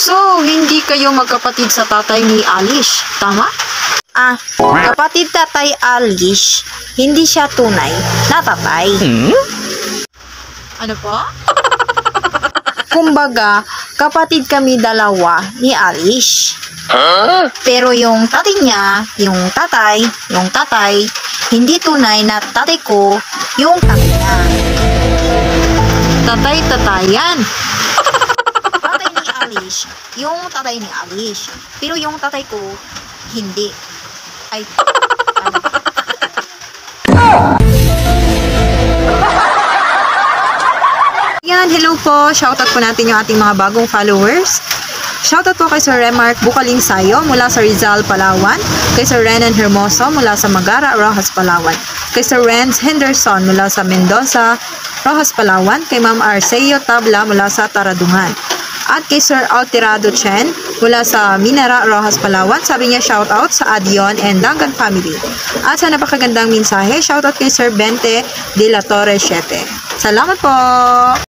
So, hindi kayo magkapatid sa tatay ni Alice, tama? Kapatid tatay Alice, hindi siya tunay na tatay. Ano po? Kumbaga, kapatid kami dalawa ni Alice. Pero yung tatay niya, yung tatay, hindi tunay na tatay ko, yung tatay niya. Tatay-tatayan. Tatay ni Alice, yung tatay ni Alice. Pero yung tatay ko, hindi. Ay, yan, hello po. Shoutout po natin yung ating mga bagong followers. Shoutout po kay Sir Remark Bukaling Sayo mula sa Rizal, Palawan. Kay Sir Renan Hermoso mula sa Magara, Rojas, Palawan. Kay Sir Renz Henderson mula sa Mendoza, Rojas, Palawan. Kay Ma'am Arceo Tabla mula sa Taradungan. At kay Sir Alterado Chen mula sa Minara, Rojas, Palawan. Sabi niya shoutout sa Adion and Dangan family. At sa napakagandang mensahe, shoutout kay Sir Bente de la Torre 7. Salamat po!